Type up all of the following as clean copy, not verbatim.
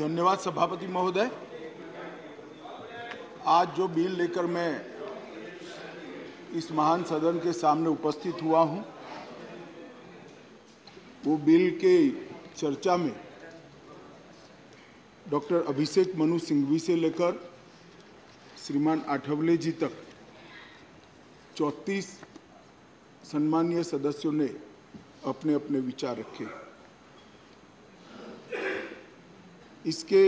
धन्यवाद सभापति महोदय। आज जो बिल लेकर मैं इस महान सदन के सामने उपस्थित हुआ हूं, वो बिल के चर्चा में डॉक्टर अभिषेक मनु सिंघवी से लेकर श्रीमान आठवले जी तक 34 सम्मानीय सदस्यों ने अपने अपने विचार रखे। इसके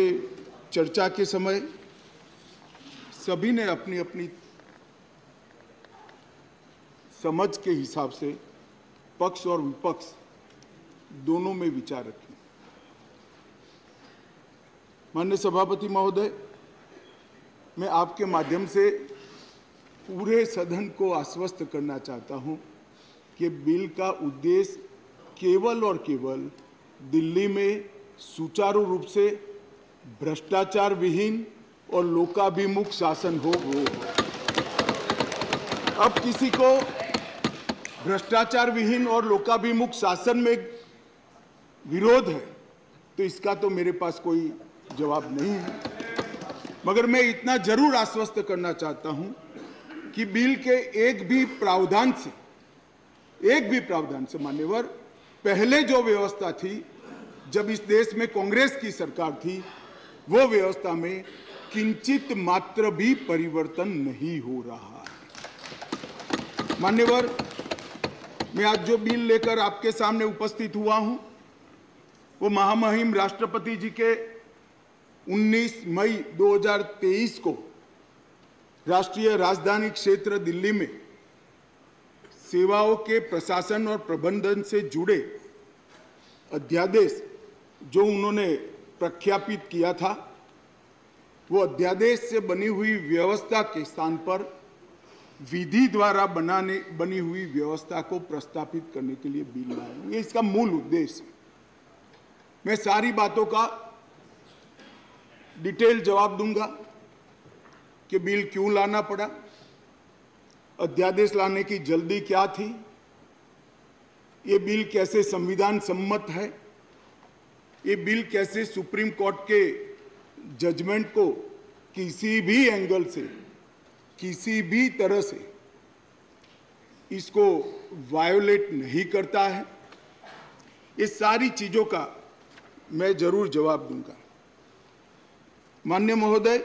चर्चा के समय सभी ने अपनी अपनी समझ के हिसाब से पक्ष और विपक्ष दोनों में विचार रखे। माननीय सभापति महोदय, मैं आपके माध्यम से पूरे सदन को आश्वस्त करना चाहता हूं कि बिल का उद्देश्य केवल और केवल दिल्ली में सुचारू रूप से भ्रष्टाचार विहीन और लोकाभिमुख शासन हो। अब किसी को भ्रष्टाचार विहीन और लोकाभिमुख शासन में विरोध है तो इसका तो मेरे पास कोई जवाब नहीं है, मगर मैं इतना जरूर आश्वस्त करना चाहता हूं कि बिल के एक भी प्रावधान से मान्यवर पहले जो व्यवस्था थी जब इस देश में कांग्रेस की सरकार थी, वो व्यवस्था में किंचित मात्र भी परिवर्तन नहीं हो रहा है। मान्यवर, मैं आज जो बिल लेकर आपके सामने उपस्थित हुआ हूं, वो महामहिम राष्ट्रपति जी के 19 मई 2023 को राष्ट्रीय राजधानी क्षेत्र दिल्ली में सेवाओं के प्रशासन और प्रबंधन से जुड़े अध्यादेश जो उन्होंने प्रख्यापित किया था, वो अध्यादेश से बनी हुई व्यवस्था के स्थान पर विधि द्वारा बनी हुई व्यवस्था को प्रस्तावित करने के लिए बिल लाया। ये इसका मूल उद्देश्य है। मैं सारी बातों का डिटेल जवाब दूंगा कि बिल क्यों लाना पड़ा, अध्यादेश लाने की जल्दी क्या थी, ये बिल कैसे संविधान सम्मत है, ये बिल कैसे सुप्रीम कोर्ट के जजमेंट को किसी भी एंगल से, किसी भी तरह से इसको वायोलेट नहीं करता है। ये सारी चीजों का मैं जरूर जवाब दूंगा। माननीय महोदय,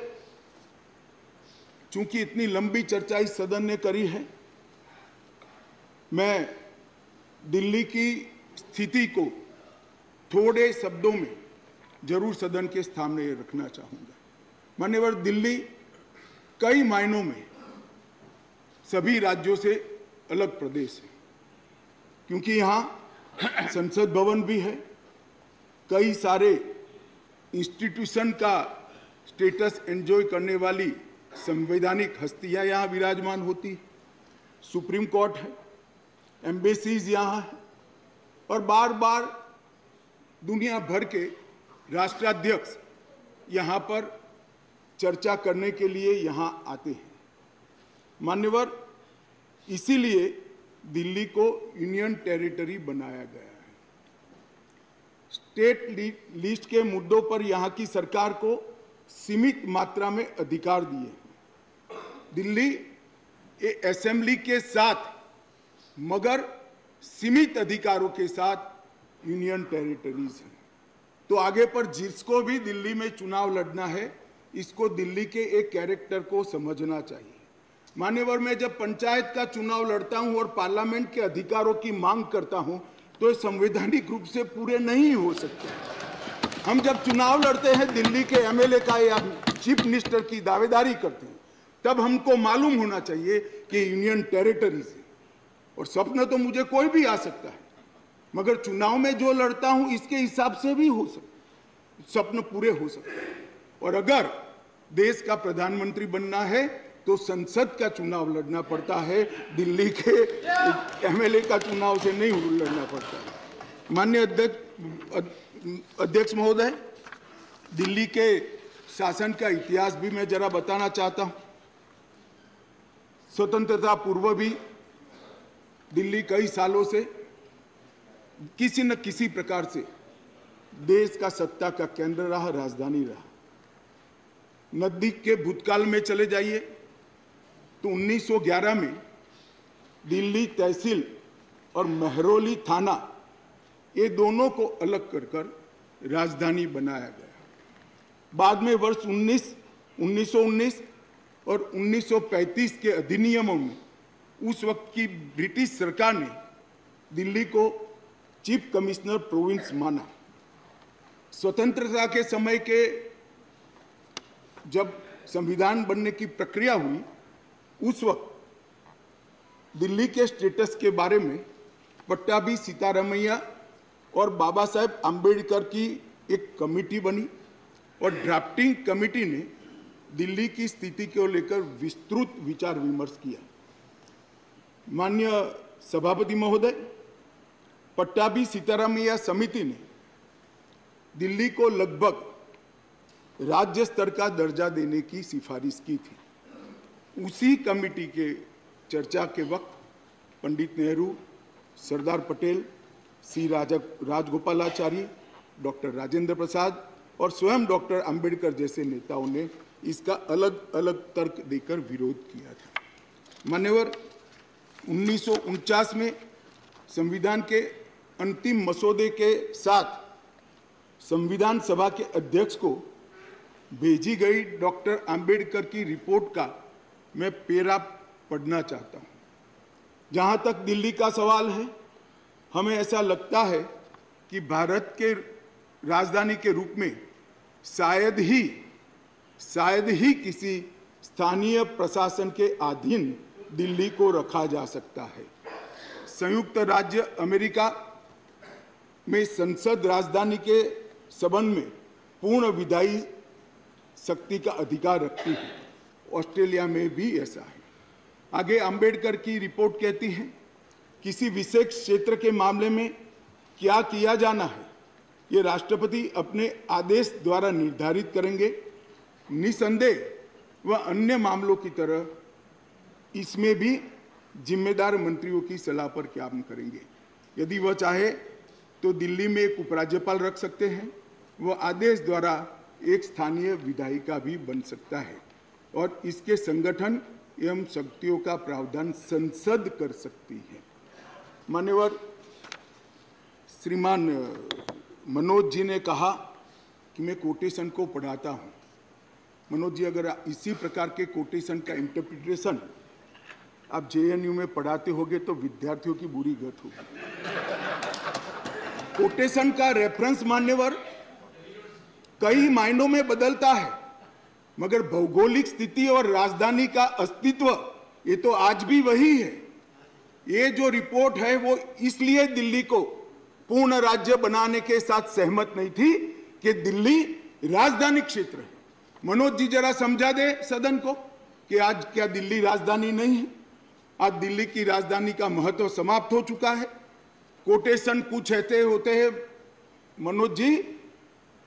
चूंकि इतनी लंबी चर्चा इस सदन ने करी है, मैं दिल्ली की स्थिति को थोड़े शब्दों में जरूर सदन के सामने रखना चाहूंगा। मान्यवर, दिल्ली कई मायनों में सभी राज्यों से अलग प्रदेश है, क्योंकि यहाँ संसद भवन भी है, कई सारे इंस्टीट्यूशन का स्टेटस एंजॉय करने वाली संवैधानिक हस्तियां यहाँ विराजमान होती, सुप्रीम कोर्ट है, एम्बेसीज यहाँ है, और बार बार दुनिया भर के राष्ट्राध्यक्ष यहाँ पर चर्चा करने के लिए यहाँ आते हैं। मान्यवर, इसीलिए दिल्ली को यूनियन टेरिटरी बनाया गया है। स्टेट लिस्ट के मुद्दों पर यहाँ की सरकार को सीमित मात्रा में अधिकार दिए हैं। दिल्ली असेंबली के साथ मगर सीमित अधिकारों के साथ यूनियन टेरिटरीज है। तो आगे पर जिसको भी दिल्ली में चुनाव लड़ना है, इसको दिल्ली के एक कैरेक्टर को समझना चाहिए। मान्यवर, मैं जब पंचायत का चुनाव लड़ता हूं और पार्लियामेंट के अधिकारों की मांग करता हूं, तो ये संवैधानिक रूप से पूरे नहीं हो सकते। हम जब चुनाव लड़ते हैं दिल्ली के एमएलए का या चीफ मिनिस्टर की दावेदारी करते हैं, तब हमको मालूम होना चाहिए कि यूनियन टेरिटरीज है। और सपना तो मुझे कोई भी आ सकता है, मगर चुनाव में जो लड़ता हूं इसके हिसाब से भी हो सकता, स्वप्न पूरे हो सकते हैं। और अगर देश का प्रधानमंत्री बनना है तो संसद का चुनाव लड़ना पड़ता है, दिल्ली के एमएलए का चुनाव से नहीं लड़ना पड़ता है। माननीय अध्यक्ष महोदय, दिल्ली के शासन का इतिहास भी मैं जरा बताना चाहता हूं। स्वतंत्रता पूर्व भी दिल्ली कई सालों से किसी न किसी प्रकार से देश का सत्ता का केंद्र रहा, राजधानी रहा। नजदीक के भूतकाल में चले जाइए तो 1911 में दिल्ली तहसील और महरौली थाना, ये दोनों को अलग कर राजधानी बनाया गया। बाद में वर्ष 1919 और 1935 के अधिनियमों में उस वक्त की ब्रिटिश सरकार ने दिल्ली को चीफ कमिश्नर प्रोविंस माना। स्वतंत्रता के समय के जब संविधान बनने की प्रक्रिया हुई, उस वक्त दिल्ली के स्टेटस के बारे में पट्टाभी सीतारामैया और बाबा साहेब आम्बेडकर की एक कमेटी बनी और ड्राफ्टिंग कमेटी ने दिल्ली की स्थिति को लेकर विस्तृत विचार विमर्श किया। माननीय सभापति महोदय, पट्टाभी सीतारामैया समिति ने दिल्ली को लगभग राज्य स्तर का दर्जा देने की सिफारिश की थी। उसी कमेटी के चर्चा के वक्त पंडित नेहरू, सरदार पटेल, सी राजगोपालाचारी, डॉक्टर राजेंद्र प्रसाद और स्वयं डॉक्टर अंबेडकर जैसे नेताओं ने इसका अलग अलग तर्क देकर विरोध किया था। मान्यवर, 1949 में संविधान के अंतिम मसौदे के साथ संविधान सभा के अध्यक्ष को भेजी गई डॉक्टर अंबेडकर की रिपोर्ट का मैं पेरा पढ़ना चाहता हूं। जहां तक दिल्ली का सवाल है, हमें ऐसा लगता है कि भारत के राजधानी के रूप में शायद ही किसी स्थानीय प्रशासन के अधीन दिल्ली को रखा जा सकता है। संयुक्त राज्य अमेरिका में संसद राजधानी के संबंध में पूर्ण विधायी शक्ति का अधिकार रखती है। ऑस्ट्रेलिया में भी ऐसा है। आगे अंबेडकर की रिपोर्ट कहती है, किसी विशेष क्षेत्र के मामले में क्या किया जाना है, ये राष्ट्रपति अपने आदेश द्वारा निर्धारित करेंगे। निसंदेह वह अन्य मामलों की तरह इसमें भी जिम्मेदार मंत्रियों की सलाह पर काम करेंगे। यदि वह चाहे तो दिल्ली में एक उपराज्यपाल रख सकते हैं। वह आदेश द्वारा एक स्थानीय विधायिका भी बन सकता है और इसके संगठन एवं शक्तियों का प्रावधान संसद कर सकती है। मान्यवर, श्रीमान मनोज जी ने कहा कि मैं कोटेशन को पढ़ाता हूं। मनोज जी, अगर इसी प्रकार के कोटेशन का इंटरप्रिटेशन आप जेएनयू में पढ़ाते होंगे तो विद्यार्थियों की बुरी गत होगी। कोटेशन का रेफरेंस मान्यवर कई मायनों में बदलता है, मगर भौगोलिक स्थिति और राजधानी का अस्तित्व ये तो आज भी वही है। ये जो रिपोर्ट है वो इसलिए दिल्ली को पूर्ण राज्य बनाने के साथ सहमत नहीं थी कि दिल्ली राजधानी क्षेत्र है। मनोज जी जरा समझा दे सदन को कि आज क्या दिल्ली राजधानी नहीं है? आज दिल्ली की राजधानी का महत्व समाप्त हो चुका है। कोटेशन कुछ ऐसे होते हैं मनोज जी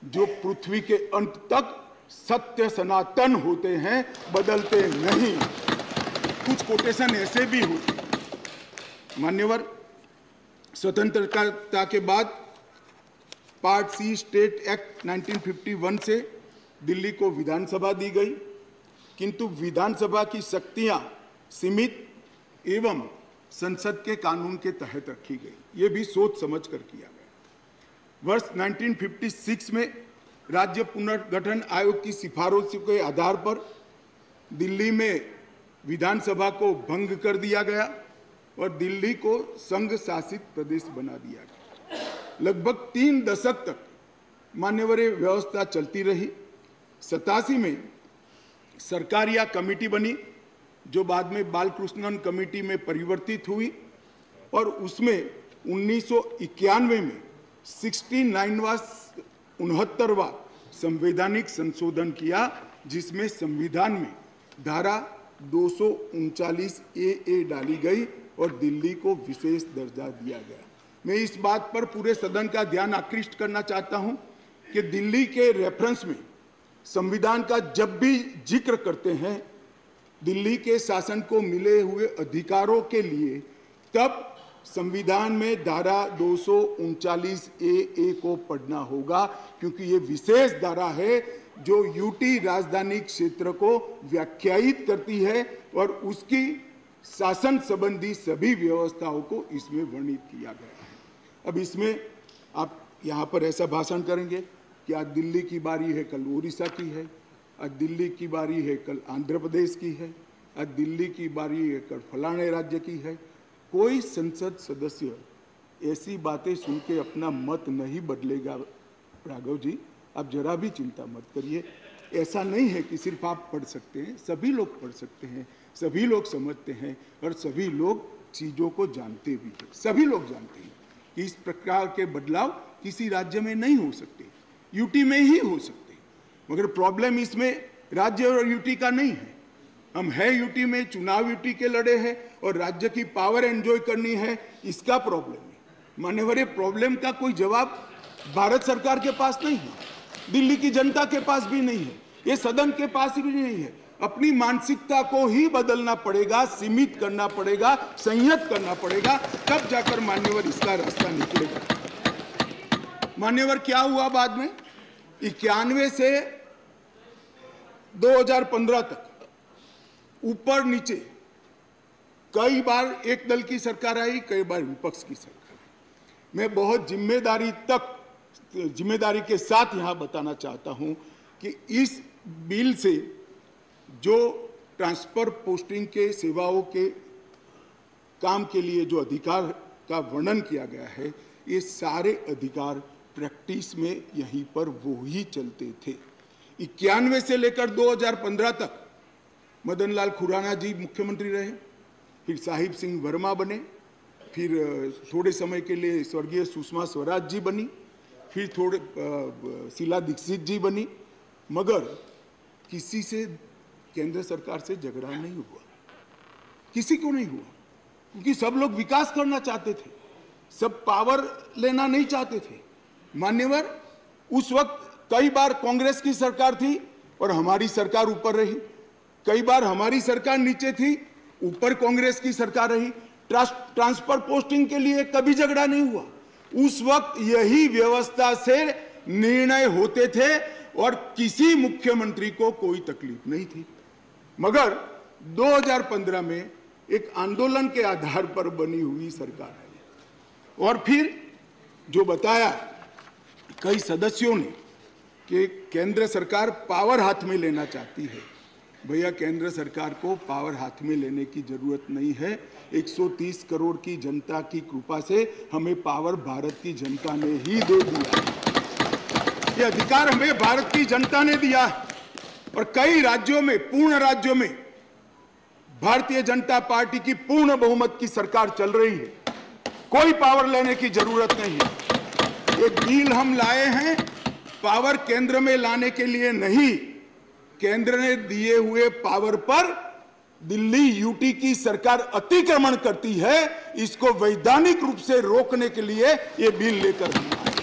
जो पृथ्वी के अंत तक सत्य सनातन होते हैं, बदलते नहीं। कुछ कोटेशन ऐसे भी होते हैं। मान्यवर, स्वतंत्रता के बाद पार्ट सी स्टेट एक्ट 1951 से दिल्ली को विधानसभा दी गई, किंतु विधानसभा की शक्तियां सीमित एवं संसद के कानून के तहत रखी गई। ये भी सोच समझ कर किया गया। वर्ष 1956 में राज्य पुनर्गठन आयोग की सिफारिशों के आधार पर दिल्ली में विधानसभा को भंग कर दिया गया और दिल्ली को संघ शासित प्रदेश बना दिया गया। लगभग 3 दशक तक मान्यवर व्यवस्था चलती रही। 87 में सरकारिया कमेटी बनी जो बाद में बालकृष्णन कमेटी में परिवर्तित हुई और उसमें 1991 में 69वां संवैधानिक संशोधन किया, जिसमें संविधान में धारा 239 ए डाली गई और दिल्ली को विशेष दर्जा दिया गया। मैं इस बात पर पूरे सदन का ध्यान आकृष्ट करना चाहता हूं कि दिल्ली के रेफरेंस में संविधान का जब भी जिक्र करते हैं दिल्ली के शासन को मिले हुए अधिकारों के लिए, तब संविधान में धारा 239A को पढ़ना होगा, क्योंकि ये विशेष धारा है जो यूटी राजधानी क्षेत्र को व्याख्यायित करती है और उसकी शासन संबंधी सभी व्यवस्थाओं को इसमें वर्णित किया गया है। अब इसमें आप यहाँ पर ऐसा भाषण करेंगे कि आज दिल्ली की बारी है, कल उड़ीसा की है, आज दिल्ली की बारी है, कल आंध्र प्रदेश की है, आज दिल्ली की बारी है, कल फलाने राज्य की है। कोई संसद सदस्य ऐसी बातें सुन के अपना मत नहीं बदलेगा। राघव जी, आप जरा भी चिंता मत करिए। ऐसा नहीं है कि सिर्फ आप पढ़ सकते हैं, सभी लोग पढ़ सकते हैं, सभी लोग समझते हैं और सभी लोग चीज़ों को जानते भी हैं। सभी लोग जानते हैं कि इस प्रकार के बदलाव किसी राज्य में नहीं हो सकते, यूटी में ही हो सकते। मगर प्रॉब्लम इसमें राज्य और यूटी का नहीं है। हम है यूटी में, चुनाव यूटी के लड़े हैं और राज्य की पावर एंजॉय करनी है, इसका प्रॉब्लम है। मान्यवर, ये प्रॉब्लम का कोई जवाब भारत सरकार के पास नहीं है, दिल्ली की जनता के पास भी नहीं है, ये सदन के पास भी नहीं है। अपनी मानसिकता को ही बदलना पड़ेगा, सीमित करना पड़ेगा, संयत करना पड़ेगा, तब जाकर मान्यवर इसका रास्ता निकलेगा। मान्यवर, क्या हुआ बाद में? 91 से 2015 तक ऊपर नीचे कई बार एक दल की सरकार आई, कई बार विपक्ष की सरकार आई। मैं बहुत जिम्मेदारी के साथ यहां बताना चाहता हूं कि इस बिल से जो ट्रांसफर पोस्टिंग के सेवाओं के काम के लिए जो अधिकार का वर्णन किया गया है, ये सारे अधिकार प्रैक्टिस में यहीं पर वो ही चलते थे। 91 से लेकर 2015 तक मदन लाल खुराना जी मुख्यमंत्री रहे, फिर साहिब सिंह वर्मा बने, फिर थोड़े समय के लिए स्वर्गीय सुषमा स्वराज जी बनी, फिर थोड़े शीला दीक्षित जी बनी। मगर किसी से केंद्र सरकार से झगड़ा नहीं हुआ, किसी को नहीं हुआ, क्योंकि सब लोग विकास करना चाहते थे, सब पावर लेना नहीं चाहते थे। मान्यवर, उस वक्त कई बार कांग्रेस की सरकार थी और हमारी सरकार ऊपर रही, कई बार हमारी सरकार नीचे थी, ऊपर कांग्रेस की सरकार रही। ट्रांसफर पोस्टिंग के लिए कभी झगड़ा नहीं हुआ। उस वक्त यही व्यवस्था से निर्णय होते थे और किसी मुख्यमंत्री को कोई तकलीफ नहीं थी। मगर 2015 में एक आंदोलन के आधार पर बनी हुई सरकार है और फिर जो बताया कई सदस्यों ने कि केंद्र सरकार पावर हाथ में लेना चाहती है। भैया, केंद्र सरकार को पावर हाथ में लेने की जरूरत नहीं है। 130 करोड़ की जनता की कृपा से हमें पावर भारत की जनता ने ही दे दिया। ये अधिकार हमें भारत की जनता ने दिया और कई राज्यों में, पूर्ण राज्यों में भारतीय जनता पार्टी की पूर्ण बहुमत की सरकार चल रही है। कोई पावर लेने की जरूरत नहीं है। एक बिल हम लाए हैं पावर केंद्र में लाने के लिए नहीं, केंद्र ने दिए हुए पावर पर दिल्ली यूटी की सरकार अतिक्रमण करती है, इसको वैधानिक रूप से रोकने के लिए ये बिल लेकर हम आए।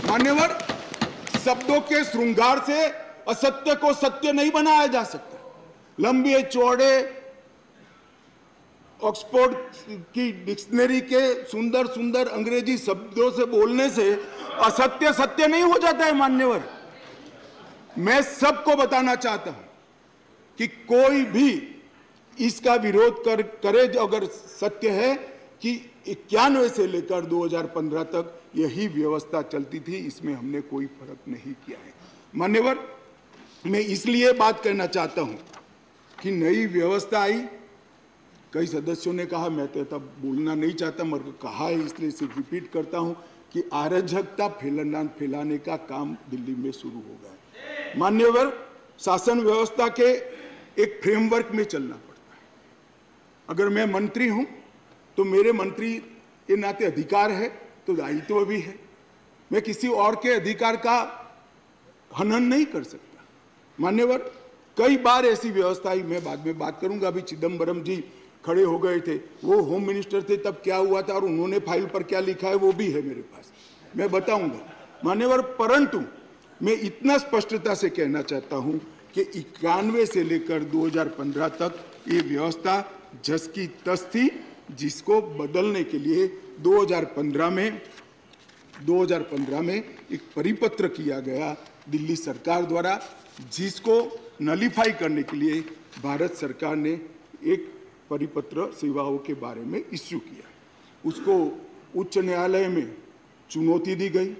मान्यवर, शब्दों के श्रृंगार से असत्य को सत्य नहीं बनाया जा सकता। लंबे चौड़े ऑक्सफोर्ड की डिक्शनरी के सुंदर सुंदर अंग्रेजी शब्दों से बोलने से असत्य सत्य नहीं हो जाता है। मान्यवर, मैं सबको बताना चाहता हूं कि कोई भी इसका विरोध करे अगर सत्य है कि 91 से लेकर 2015 तक यही व्यवस्था चलती थी, इसमें हमने कोई फर्क नहीं किया है। मान्यवर, मैं इसलिए बात करना चाहता हूं कि नई व्यवस्था आई, कई सदस्यों ने कहा, मैं तो तब बोलना नहीं चाहता मगर कहा है इसलिए सिर्फ रिपीट करता हूं कि अराजकता फैलाने का काम दिल्ली में शुरू हो गया है। मान्यवर, शासन व्यवस्था के एक फ्रेमवर्क में चलना पड़ता है। अगर मैं मंत्री हूं तो मेरे मंत्री के नाते अधिकार है तो दायित्व भी है। मैं किसी और के अधिकार का हनन नहीं कर सकता। मान्यवर, कई बार ऐसी व्यवस्था आई, मैं बाद में बात करूंगा। अभी चिदम्बरम जी खड़े हो गए थे, वो होम मिनिस्टर थे, तब क्या हुआ था और उन्होंने फाइल पर क्या लिखा है वो भी है मेरे पास, मैं बताऊंगा। मान्यवर, परंतु मैं इतना स्पष्टता से कहना चाहता हूं कि 91 से लेकर 2015 तक ये व्यवस्था जस की तस थी जिसको बदलने के लिए 2015 में एक परिपत्र किया गया दिल्ली सरकार द्वारा, जिसको नलीफाई करने के लिए भारत सरकार ने एक परिपत्र सेवाओं के बारे में इश्यू किया। उसको उच्च न्यायालय में चुनौती दी गई।